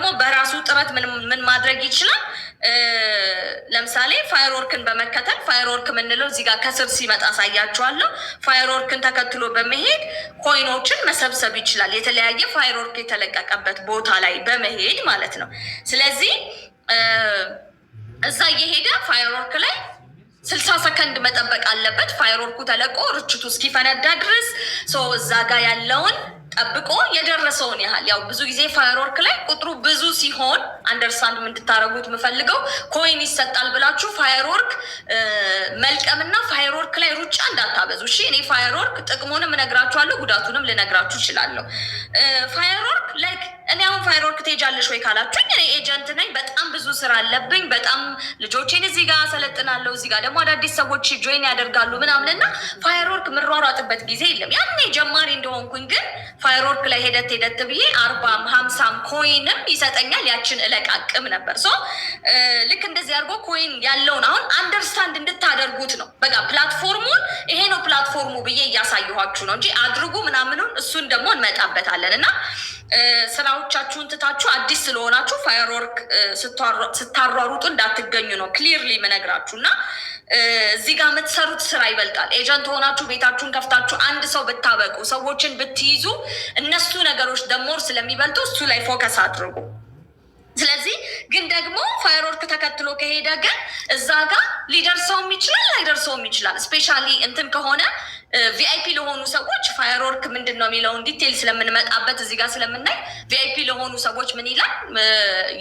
ደግሞ በራሱ ጥረት ምን ማድረግ ይችላል? ለምሳሌ ፋየርወርክን በመከተል ፋየርወርክ የምንለው እዚህ ጋር ከስር ሲመጣ አሳያችኋለሁ። ፋየርወርክን ተከትሎ በመሄድ ኮይኖችን መሰብሰብ ይችላል። የተለያየ ፋየርወርክ የተለቀቀበት ቦታ ላይ በመሄድ ማለት ነው። ስለዚህ እዛ እየሄደ ፋየርወርክ ላይ 60 ሰከንድ መጠበቅ አለበት። ፋየርወርኩ ተለቆ ርችቱ እስኪፈነዳ ድረስ እዛ ጋር ያለውን ጠብቆ የደረሰውን ያህል ያው ብዙ ጊዜ ፋየርወርክ ላይ ቁጥሩ ብዙ ሲሆን አንደርስታንድ እንድታደርጉት የምፈልገው ኮይን ይሰጣል ብላችሁ ፋየርወርክ መልቀምና ፋየርወርክ ላይ ሩጫ እንዳታበዙ እሺ። እኔ ፋየርወርክ ጥቅሙንም እነግራችኋለሁ፣ ጉዳቱንም ልነግራችሁ እችላለሁ። ፋየርወርክ ላይክ እኔ አሁን ፋየርወርክ ትሄጃለሽ ወይ ካላችሁኝ እኔ ኤጀንት ነኝ። በጣም ብዙ ስራ አለብኝ። በጣም ልጆቼን እዚህ ጋር አሰለጥናለሁ። እዚህ ጋር ደግሞ አዳዲስ ሰዎች ጆይን ያደርጋሉ ምናምንና ፋየርወርክ ምሯሯጥበት ጊዜ የለም። ያኔ ጀማሪ እንደሆንኩኝ ግን ፋየርወርክ ላይ ሄደት ብዬ 40 50 ኮይንም ይሰጠኛል። ያችን እለቃቅም ነበር። ልክ እንደዚህ አድርጎ ኮይን ያለውን አሁን አንደርስታንድ እንድታደርጉት ነው። በቃ ፕላትፎርሙን ይሄ ነው ፕላትፎርሙ ብዬ እያሳየኋችሁ ነው እንጂ አድርጉ ምናምኑን እሱን ደግሞ እንመጣበታለን። እና ስራዎቻችሁን ትታችሁ አዲስ ስለሆናችሁ ፋየርወርክ ስታሯሩጡ እንዳትገኙ ነው ክሊርሊ መነግራችሁ። እና እዚህ ጋር የምትሰሩት ስራ ይበልጣል። ኤጀንት ሆናችሁ ቤታችሁን ከፍታችሁ አንድ ሰው ብታበቁ ሰዎችን ብትይዙ እነሱ ነገሮች ደሞር ስለሚበልጡ እሱ ላይ ፎከስ አድርጉ። ስለዚህ ግን ደግሞ ፋየርወርክ ተከትሎ ከሄደ ግን እዛ ጋር ሊደርሰውም ይችላል ላይደርሰውም ይችላል። ስፔሻሊ እንትን ከሆነ ቪአይፒ ለሆኑ ሰዎች ፋየርወርክ ምንድን ነው የሚለውን ዲቴል ስለምንመጣበት እዚህ ጋር ስለምናይ ቪአይፒ ለሆኑ ሰዎች ምን ይላል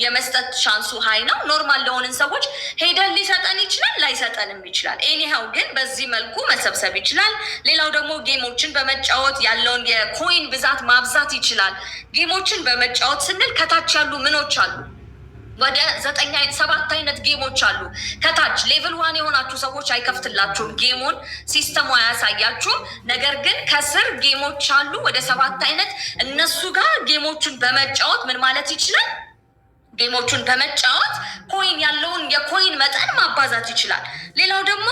የመስጠት ቻንሱ ሀይ ነው። ኖርማል ለሆንን ሰዎች ሄደን ሊሰጠን ይችላል ላይሰጠንም ይችላል። ኤኒሃው ግን በዚህ መልኩ መሰብሰብ ይችላል። ሌላው ደግሞ ጌሞችን በመጫወት ያለውን የኮይን ብዛት ማብዛት ይችላል። ጌሞችን በመጫወት ስንል ከታች ያሉ ምኖች አሉ ወደ 7 አይነት ጌሞች አሉ። ከታች ሌቭል 1 የሆናችሁ ሰዎች አይከፍትላችሁም፣ ጌሙን ሲስተሙ አያሳያችሁም። ነገር ግን ከስር ጌሞች አሉ ወደ 7 አይነት። እነሱ ጋር ጌሞቹን በመጫወት ምን ማለት ይችላል? ጌሞቹን በመጫወት ኮይን ያለውን የኮይን መጠን ማባዛት ይችላል። ሌላው ደግሞ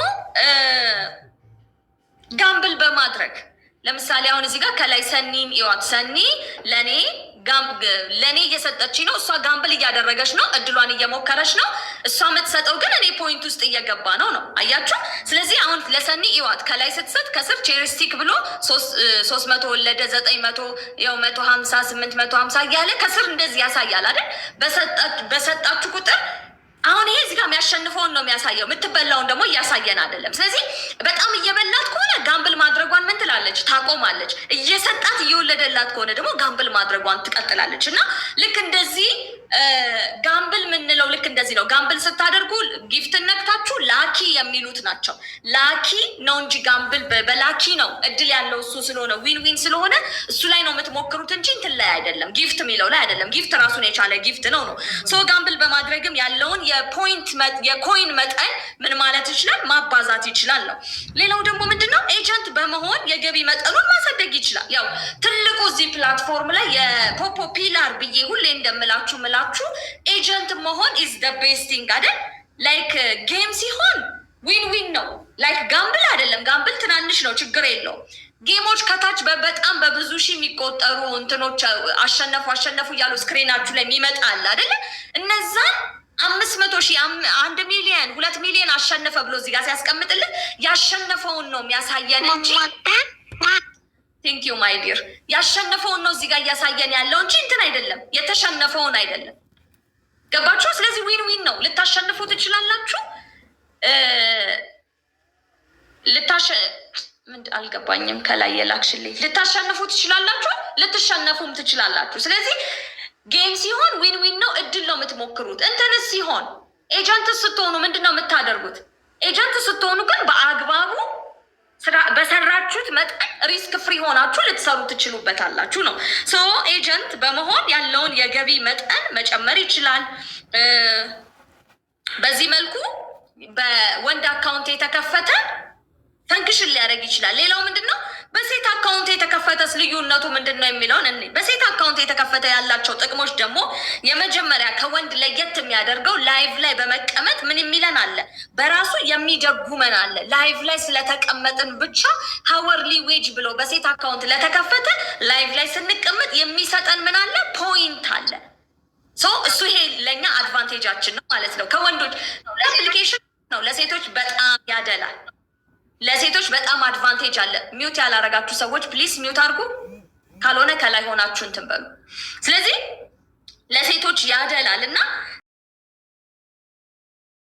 ጋምብል በማድረግ ለምሳሌ አሁን እዚህ ጋር ከላይ ሰኒን ይዋት ሰኒ ለእኔ እየሰጠች ነው። እሷ ጋምብል እያደረገች ነው፣ እድሏን እየሞከረች ነው። እሷ የምትሰጠው ግን እኔ ፖይንት ውስጥ እየገባ ነው። አያችሁ? ስለዚህ አሁን ለሰኒ ይዋት ከላይ ስትሰጥ ከስር ቼሪስቲክ ብሎ 300 ወለደ 900 ያው 150 850 እያለ ከስር እንደዚህ ያሳያል አይደል? በሰጣችሁ ቁጥር አሁን ይሄ እዚህ ጋር የሚያሸንፈውን ነው የሚያሳየው፣ የምትበላውን ደግሞ እያሳየን አይደለም። ስለዚህ በጣም እየበላት ከሆነ ጋምብል ማድረጓን ምን ትላለች? ታቆማለች። እየሰጣት እየወለደላት ከሆነ ደግሞ ጋምብል ማድረጓን ትቀጥላለች። እና ልክ እንደዚህ ጋምብል ምንለው ልክ እንደዚህ ነው። ጋምብል ስታደርጉ ጊፍት ነክታችሁ ላኪ የሚሉት ናቸው። ላኪ ነው እንጂ ጋምብል በላኪ ነው እድል ያለው እሱ ስለሆነ ዊን ስለሆነ እሱ ላይ ነው የምትሞክሩት እንጂ እንትን ላይ አይደለም፣ ጊፍት የሚለው ላይ አይደለም። ጊፍት ራሱን የቻለ ጊፍት ነው። ጋምብል በማድረግም ያለውን የኮይን መጠን ምን ማለት ይችላል? ማባዛት ይችላል ነው። ሌላው ደግሞ ምንድነው? ኤጀንት በመሆን የገቢ መጠኑን ማሳደግ ይችላል። ያው ትልቁ እዚህ ፕላትፎርም ላይ የፖፖ ፒላር ብዬ ሁሌ እንደምላችሁ ኤጀንት መሆን ኢዝ ደ ቤስቲንግ አይደል? ላይክ ጌም ሲሆን ዊን ነው። ላይክ ጋምብል አይደለም። ጋምብል ትናንሽ ነው፣ ችግር የለውም። ጌሞች ከታች በጣም በብዙ ሺህ የሚቆጠሩ እንትኖች አሸነፉ እያሉ ስክሪናችሁ ላይ የሚመጣ አለ አይደለ? እነዛን 500,000 1 ሚሊዮን 2 ሚሊዮን አሸነፈ ብሎ እዚህ ጋር ሲያስቀምጥልን ያሸነፈውን ነው የሚያሳየን እንጂ ቴንክ ዩ ማይ ዲር ያሸነፈውን ነው እዚህ ጋር እያሳየን ያለው እንጂ እንትን አይደለም፣ የተሸነፈውን አይደለም። ገባችሁ? ስለዚህ ዊን ነው። ልታሸንፉ ትችላላችሁ። አልገባኝም። ከላይ የላክሽልኝ ልታሸንፉ ትችላላችሁ፣ ልትሸነፉም ትችላላችሁ። ስለዚህ ጌም ሲሆን ዊን ነው፣ እድል ነው የምትሞክሩት። እንትንስ ሲሆን ኤጀንት ስትሆኑ ምንድን ነው የምታደርጉት? ኤጀንት ስትሆኑ ግን በአግባቡ በሰራችሁት መጠን ሪስክ ፍሪ ሆናችሁ ልትሰሩ ትችሉበታላችሁ ነው። ኤጀንት በመሆን ያለውን የገቢ መጠን መጨመር ይችላል። በዚህ መልኩ በወንድ አካውንት የተከፈተ ፈንክሽን ሊያደርግ ይችላል። ሌላው ምንድን ነው? በሴት አካውንት የተከፈተስ ልዩነቱ ምንድን ነው የሚለውን በሴት አካውንት የተከፈተ ያላቸው ጥቅሞች ደግሞ የመጀመሪያ ከወንድ ለየት የሚያደርገው ላይቭ ላይ በመቀመጥ ምን የሚለን አለ፣ በራሱ የሚደጉመን አለ። ላይቭ ላይ ስለተቀመጥን ብቻ ሀወርሊ ዌጅ ብሎ በሴት አካውንት ለተከፈተ ላይቭ ላይ ስንቀመጥ የሚሰጠን ምን አለ? ፖይንት አለ። አድቫንቴጃችን ነው ማለት ነው። ከወንዶች ለአፕሊኬሽን ነው ለሴቶች በጣም ያደላል። ለሴቶች በጣም አድቫንቴጅ አለ። ሚውት ያላረጋችሁ ሰዎች ፕሊስ ሚውት አድርጉ፣ ካልሆነ ከላይ ሆናችሁ እንትን በሉ። ስለዚህ ለሴቶች ያደላል እና